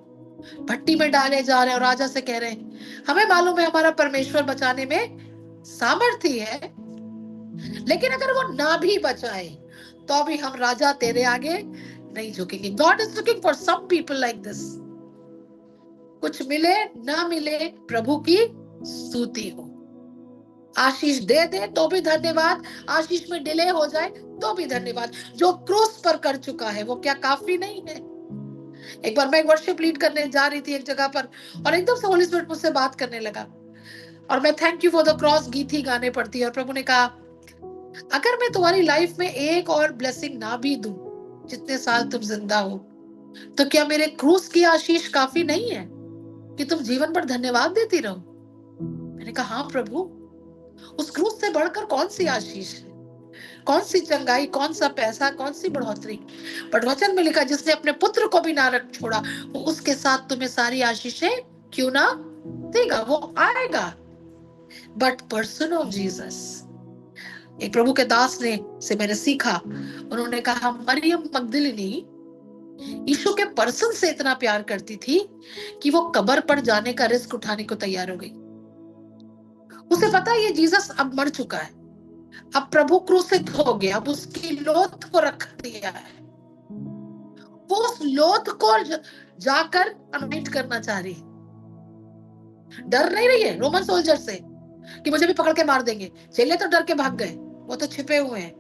भट्टी में डाले जा रहे हैं और राजा से कह रहे हैं, हमें मालूम है हमारा परमेश्वर बचाने में सामर्थी है, लेकिन अगर वो ना भी बचाए तो भी हम राजा तेरे आगे नहीं झुकेंगे। God is looking for some people like this. कुछ मिले ना मिले, प्रभु की स्तुति हो। आशीष दे दे तो भी धन्यवाद, आशीष में डिले हो जाए तो भी धन्यवाद। जो क्रूस पर कर चुका है वो क्या काफी नहीं है? एक बार मैं वर्शिप लीड करने जा रही थी एक जगह पर, और एकदम से होली स्पिरिट मुझसे बात करने लगा, और मैं thank you for the cross गीत ही गाने पड़ती है, और प्रभु ने कहा अगर मैं तुम्हारी लाइफ में एक और ब्लेसिंग ना भी दूं जितने साल तुम जिंदा हो, तो क्या मेरे क्रूस की आशीष काफी नहीं है कि तुम जीवन भर धन्यवाद देती रहो? मैंने कहा हाँ प्रभु, उस क्रूस से बढ़कर कौन सी आशीष है, कौन सी चंगाई, कौन सा पैसा, कौन सी बढ़ोतरी। बट वचन में लिखा जिसने अपने पुत्र को भी ना रख छोड़ा, वो उसके साथ तुम्हें सारी आशीषें क्यों ना देगा, वो आएगा। बट पर्सन ऑफ जीसस, एक प्रभु के दास ने से मैंने सीखा, उन्होंने कहा मरियम मगदलिनी यीशु के पर्सन से इतना प्यार करती थी कि वो कब्र पर जाने का रिस्क उठाने को तैयार हो गई। उसे पता है ये जीसस अब मर चुका है, अब प्रभु क्रूसित हो गया, अब उसकी लोथ को रख दिया है, वो उस लोथ को जाकर अनॉइंट करना चाह रही है। डर नहीं रही है रोमन सोल्जर से कि मुझे भी पकड़ के मार देंगे, चेले तो डर के भाग गए, वो तो छिपे हुए हैं।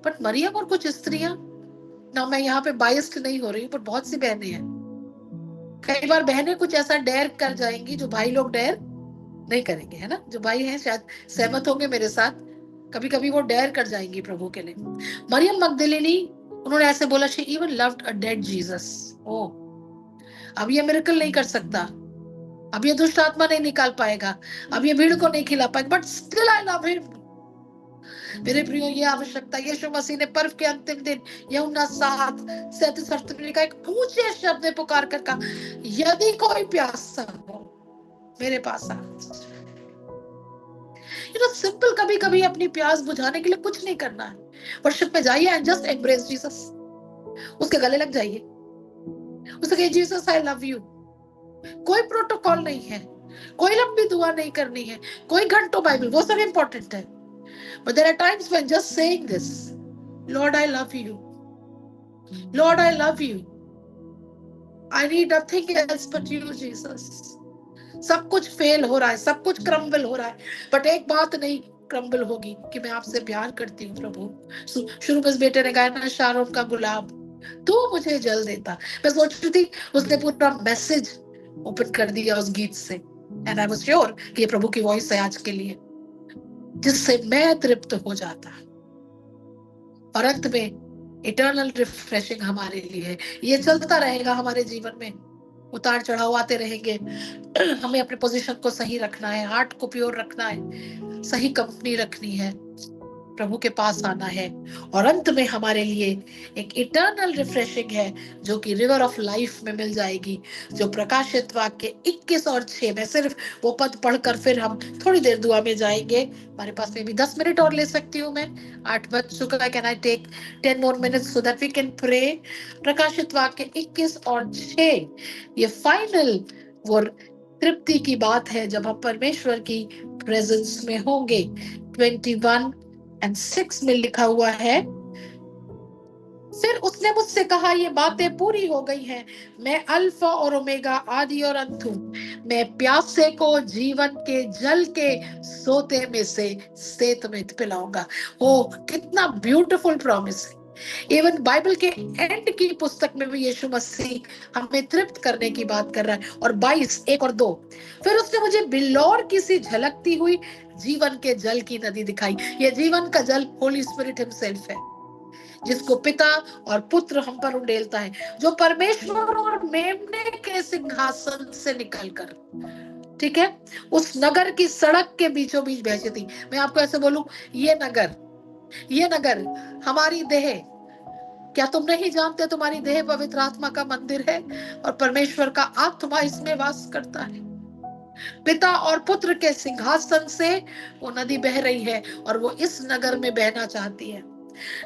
बट मरियम और कुछ स्त्रियां, ना मैं यहाँ पे बायस्ड नहीं हो रही हूँ, पर बहुत सी बहनें हैं, कई बार बहनें कुछ ऐसा डेयर कर जाएंगी जो भाई लोग डेयर नहीं करेंगे, है ना? जो भाई हैं शायद सहमत होंगे मेरे साथ, कभी कभी वो डेयर कर जाएंगी प्रभु के लिए। मरियम मगदलिनी, उन्होंने ऐसे बोला she even loved a dead Jesus. ओ, अब ये मिरेकल नहीं कर सकता, अब ये दुष्ट आत्मा नहीं निकाल पाएगा, अब ये भीड़ को नहीं खिला पाएगा, but still I love him. मेरे प्रियो, ये आवश्यकता यीशु मसीह ने पर्व के अंतिम दिन यूहन्ना 7:37 में लिखा, एक ऊंचे शब्द में पुकार कर कहा यदि कोई प्यासा हो मेरे पास आ। सिंपल, कभी कभी अपनी प्यास बुझाने के लिए कुछ नहीं करना है, वर्शिप में जाइए एंड जस्ट एम्ब्रेस जीसस, उसके गले लग जाइए, उसे कहिए जीसस आई लव यू। कोई प्रोटोकॉल नहीं है, कोई लंबी दुआ नहीं करनी है, कोई घंटों बाइबल, वो सब इंपॉर्टेंट है, but there are times when just saying this, Lord I love you, Lord I love you, I need nothing else but you Jesus। सब कुछ फेल हो रहा है, सब कुछ क्रम्बल हो रहा है, बट एक बात नहीं क्रम्बल होगी कि मैं आपसे प्यार करती हूँ प्रभु। शुरू में इस बेटे ने गाया ना, शारोन का गुलाब तू मुझे जल देता। मैं सोच रही थी उसने पूरा मैसेज ओपन कर दिया उस गीत से, एंड आई वाज श्योर कि ये प्रभु की वॉइस है आज के लिए, जिससे मैं तृप्त हो जाता। और अंत में इटर्नल रिफ्रेशिंग हमारे लिए है। ये चलता रहेगा हमारे जीवन में, उतार चढ़ाव आते रहेंगे। हमें अपने पोजीशन को सही रखना है, हार्ट को प्योर रखना है, सही कंपनी रखनी है, प्रभु के पास आना है। और अंत में हमारे लिए एक इटर्नल रिफ्रेशिंग है जो कि रिवर ऑफ लाइफ में मिल जाएगी, जो प्रकाशित वाक्य 21 और 6 में, सिर्फ वो पद पढ़कर फिर हम थोड़ी देर दुआ में जाएंगे। हमारे पास में भी 10 मिनट और ले सकती हूँ मैं, 8 बज चुका है। Can I take 10 more minutes so that we can pray? प्रकाशित वाक्य 21 और 6, ये फाइनल वो तृप्ति की बात है जब हम परमेश्वर की प्रेजेंस में होंगे। 21:6 में लिखा हुआ है, फिर उसने मुझसे कहा ये बातें पूरी हो गई हैं, मैं अल्फा और ओमेगा, आदि और अंत हूं, मैं प्यासे को जीवन के जल के सोते में से सेत में पिलाऊंगा। ओ कितना ब्यूटीफुल प्रॉमिस है। इवन बाइबल के एंड की पुस्तक में भी यीशु मसीह हमें तृप्त करने की बात कर रहा है। और 22:1 और 2, फिर उसने मुझे बिल्लौर की सी झलकती हुई जीवन के जल की नदी दिखाई। ये जीवन का जल होली स्पिरिट हिमसेल्फ है, जिसको पिता और पुत्र हम पर उंडेलता है, जो परमेश्वर और मेमने के सिंहासन से निकलकर, ठीक है, उस नगर की सड़क के बीचों बीच बहती थी। मैं आपको ऐसे बोलूं, ये नगर हमारी देह, क्या तुम नहीं जानते तुम्हारी देह पवित्र आत्मा का मंदिर है और परमेश्वर का आत्मा इसमें वास करता है। पिता और पुत्र के सिंहासन से वो नदी बह रही है और वो इस नगर में बहना चाहती है।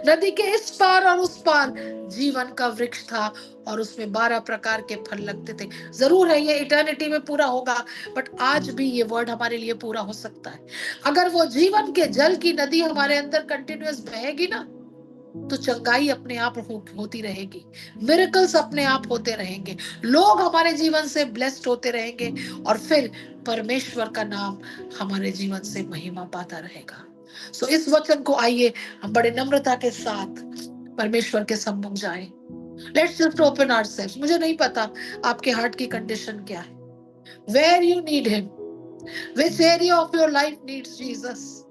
नदी के इस पार और उस पार जीवन का वृक्ष था और उसमें 12 प्रकार के फल लगते थे। जरूर है ये इटर्निटी में पूरा होगा, बट आज भी ये वर्ड हमारे लिए पूरा हो सकता है। अगर वो जीवन के जल की नदी हमारे अंदर कंटिन्यूअस बहेगी ना, तो चंगाई अपने आप होती रहेगी, मिरेकल्स अपने आप होते रहेंगे, लोग हमारे जीवन से ब्लेस्ड होते रहेंगे, और फिर परमेश्वर का नाम हमारे जीवन से महिमा पाता रहेगा। सो इस वचन को आइए हम बड़े नम्रता के साथ परमेश्वर के सम्मुख जाएं। Let's just open ourselves. मुझे नहीं पता आपके हार्ट की कंडीशन क्या है, where you need him, which area of your life needs Jesus.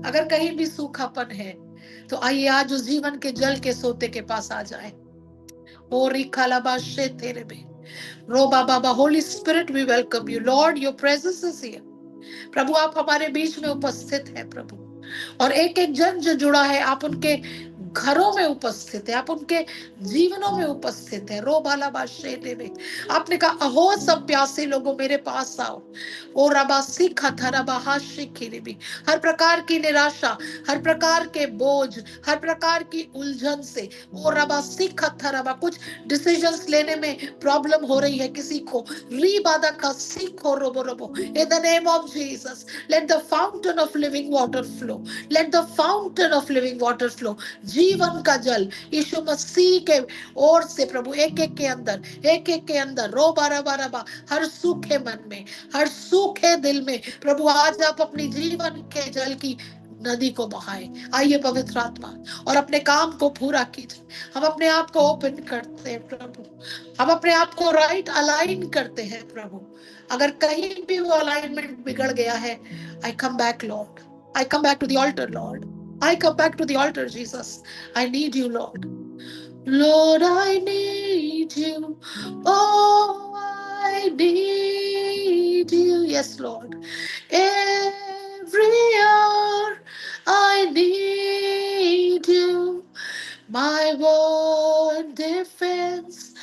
अगर कहीं भी सूखापन है तो आइए आज उस जीवन के जल के सोते के पास आ जाए। ओ रिखालाबा तेरे बे रो बाबा, holy spirit we welcome you Lord, your presence is here. प्रभु आप हमारे बीच में उपस्थित है प्रभु, और एक एक जन जो जुड़ा है आप उनके घरों में उपस्थित है, आप उनके जीवनों में उपस्थित है। रो बाला बाशेले में आपने कहा अहो सब प्यासे लोगों मेरे पास आओ। ओ रबा सीखा था रबा हाशिखिरी भी, हर प्रकार की निराशा, हर प्रकार के बोझ, हर प्रकार की उलझन से, ओ रबा सीखा था रबा, कुछ डिसीजंस लेने में प्रॉब्लम हो रही है किसी को, री बादा का सीखो रोबो रोबो, in the name of Jesus let the fountain of living water flow, let the fountain of living water flow. जीवन का जल यीशु मसीह के ओर से प्रभु एक एक के अंदर रो बारा बारा बा, हर सूखे मन में, हर सूखे दिल में प्रभु आज आप अपनी जीवन के जल की नदी को बहाए। आइए पवित्र आत्मा और अपने काम को पूरा कीजिए। हम अपने आप को ओपन करते हैं प्रभु, हम अपने आप को राइट अलाइन करते हैं प्रभु। अगर कहीं भी वो अलाइनमेंट बिगड़ गया है, I come back Lord, I come back to the altar, Lord. I come back to the altar, Jesus. I need you, Lord. Lord, I need you. Oh, I need you. Yes, Lord. Every hour I need you. My one defense,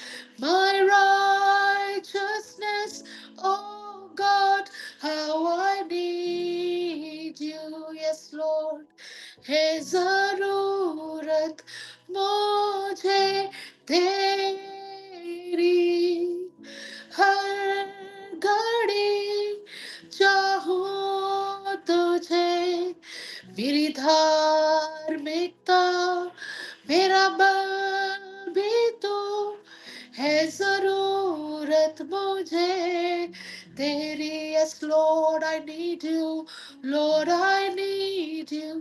my righteousness. Oh God, how I need you. Yes, Lord. है जरूरत मुझे तेरी, हर घड़ी चाहूं तुझे, मेरी धार्मिकता मेरा बल भी तो, है जरूरत मुझे तेरी। Yes Lord I need you, Lord I need you.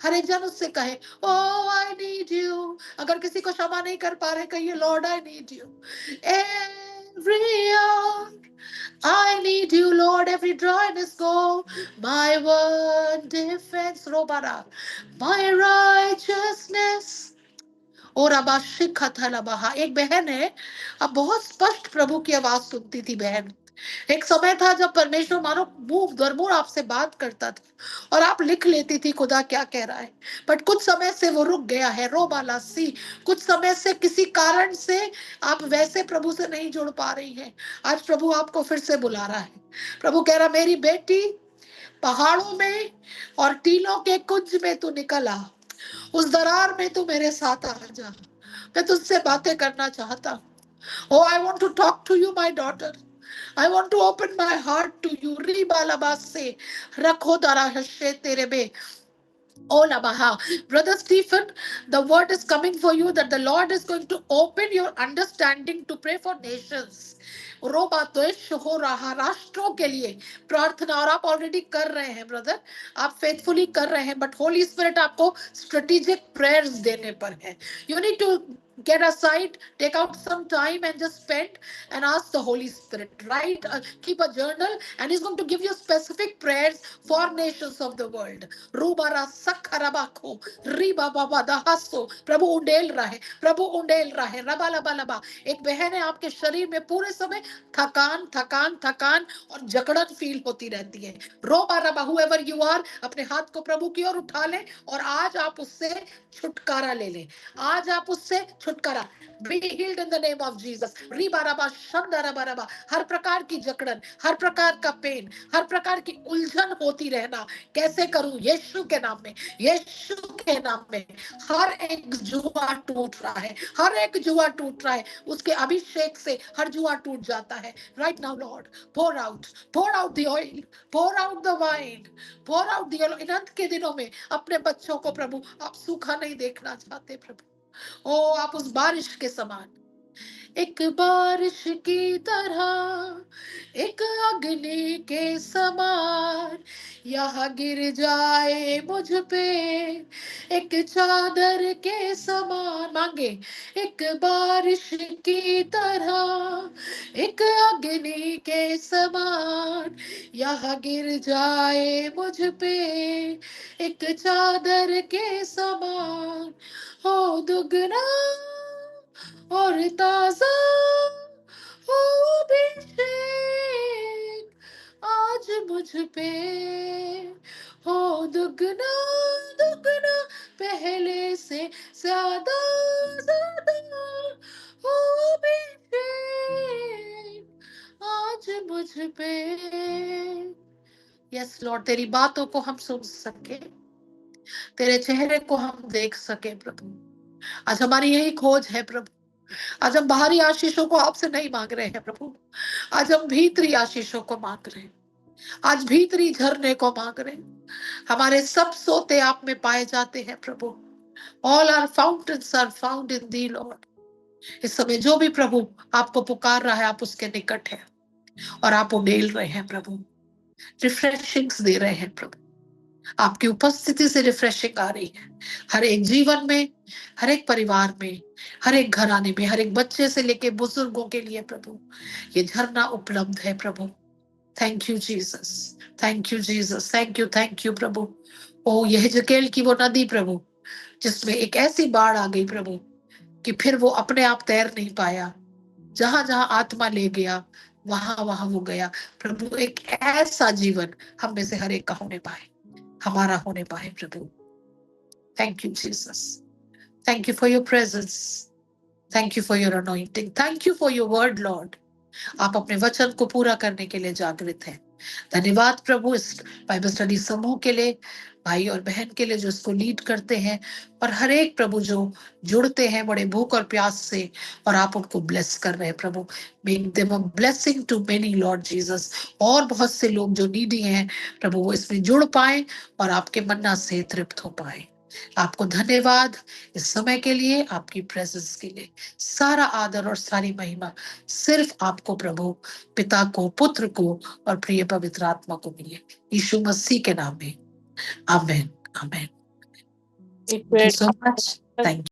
हर एक जन उससे कहे ओ आई नीड यू। अगर किसी को क्षमा नहीं कर पा रहे कहिए Lord I need you. Every hour I need you, Lord, every dryness go. My one defense, Robara, my righteousness. और अबाशिखा था लबाहा। एक बहन है, अब बहुत स्पष्ट प्रभु की आवाज सुनती थी बहन। एक समय था जब परमेश्वर मानो मुंह दर मुंह आपसे बात करता था और आप लिख लेती थी खुदा क्या कह रहा है, बट कुछ समय से वो रुक गया है। रो बाला सी, कुछ समय से किसी कारण से आप वैसे प्रभु से नहीं जुड़ पा रही हैं। आज प्रभु आपको फिर से बुला रहा है। प्रभु कह रहा मेरी बेटी, पहाड़ों में और टीलों के कुंज में तू निकल आ, उस दरार में तू मेरे साथ आ जा, मैं तुझसे बातें करना चाहता हूँ। Oh, I want to talk to you, my daughter. I want to open my heart to you. Ribalabase, rakho dara hashe terebe. Oh, Labaha. Brother Stephen, the word is coming for you that the Lord is going to open your understanding to pray for nations. रोबा द्वेष हो रहा राष्ट्रों के लिए प्रार्थना, और आप already कर रहे हैं ब्रदर, आप फेथफुली कर रहे हैं, बट होली स्पिरिट आपको स्ट्रेटेजिक प्रेयर्स देने पर है। You need to get aside, take out some time and just spend and ask the Holy Spirit. Write, keep a journal, and He's going to give you specific prayers for nations of the world. Rubara sakharabako, riba baba dahaso. प्रभु उंडेल रहा है, प्रभु उंडेल रहा है। रबा लबा लबा। एक बहन है, आपके शरीर में पूरे समय थकान थकान थकान और जकड़न फील होती रहती है। रोबा रबा, whoever you are, अपने हाथ को प्रभु की ओर उठा ले और आज आप उससे छुटकारा ले लें। आज आप उससे छुटकारा, be healed in the name of Jesus. रीबाराबा शंदराबाराबा, हर प्रकार की जकड़न, हर प्रकार का पेन, हर प्रकार की उलझन होती रहना, कैसे करूं, यीशु के नाम में, यीशु के नाम में। हर एक जुआ टूट रहा है, हर एक जुआ टूट रहा है, उसके अभिषेक से हर जुआ टूट जाता है। Right now Lord, pour out the oil, pour out the wine, pour out the oil। इन अंत के दिनों में अपने बच्चों को प्रभु आप सूखा नहीं देखना चाहते प्रभु। ओ आप उस बारिश के समान, एक बारिश की तरह, एक अग्नि के समान यहाँ गिर जाए मुझ पे, एक चादर के समान। मांगे, एक बारिश की तरह, एक अग्नि के समान यहाँ गिर जाए मुझ पे, एक चादर के समान हो दुगना और ताजा हो अभिषेक आज मुझ पे, हो दुगना दुगना पहले से ज्यादा ज्यादा हो अभिषेक आज मुझ पे। यस लॉर्ड, तेरी बातों को हम सुन सके, तेरे चेहरे को हम देख सके प्रभु। आज हमारी यही खोज है प्रभु। आज हम बाहरी आशीषों को आपसे नहीं मांग रहे हैं प्रभु, आज हम भीतरी आशीषों को मांग रहे हैं, आज भीतरी झरने को मांग रहे हैं। हमारे सब सोते आप में पाए जाते हैं प्रभु। All our fountains are found in thee, Lord। इस समय जो भी प्रभु आपको पुकार रहा है, आप उसके निकट हैं और आप उड़ेल रहे हैं प्रभु, रिफ्रेशिंग्स दे रहे हैं प्रभु। आपकी उपस्थिति से रिफ्रेशिंग आ रही है हर एक जीवन में, हर एक परिवार में, हर एक घराने में, हर एक बच्चे से लेके बुजुर्गों के लिए प्रभु ये झरना उपलब्ध है प्रभु। Thank you Jesus, thank you Jesus, thank you प्रभु। ओ यहेजकेल की वो नदी प्रभु, जिसमें एक ऐसी बाढ़ आ गई प्रभु कि फिर वो अपने आप तैर नहीं पाया, जहां जहां आत्मा ले गया वहां वहां वो गया प्रभु। एक ऐसा जीवन हम में से हर एक का होने पाए, हमारा होने पाए प्रभु। Thank you Jesus, thank you for your presence, thank you for your anointing, thank you for your word Lord. आप अपने वचन को पूरा करने के लिए जागृत हैं। धन्यवाद प्रभु इस बाइबल स्टडी समूह के लिए, भाई और बहन के लिए जो इसको लीड करते हैं, और हर एक प्रभु जो जुड़ते हैं बड़े भूख और प्यास से, और आप उनको ब्लेस कर रहे हैं प्रभु। Make them a blessing to many Lord Jesus. और बहुत से लोग जो नीडी हैं प्रभु वो इसमें जुड़ पाए और आपके मन्ना से तृप्त हो पाए। आपको धन्यवाद इस समय के लिए, आपकी प्रेजेंस के लिए। सारा आदर और सारी महिमा सिर्फ आपको प्रभु, पिता को, पुत्र को और प्रिय पवित्र आत्मा को मिले, यीशु मसीह के नाम में। Amen, amen. Thank you so much, thank you.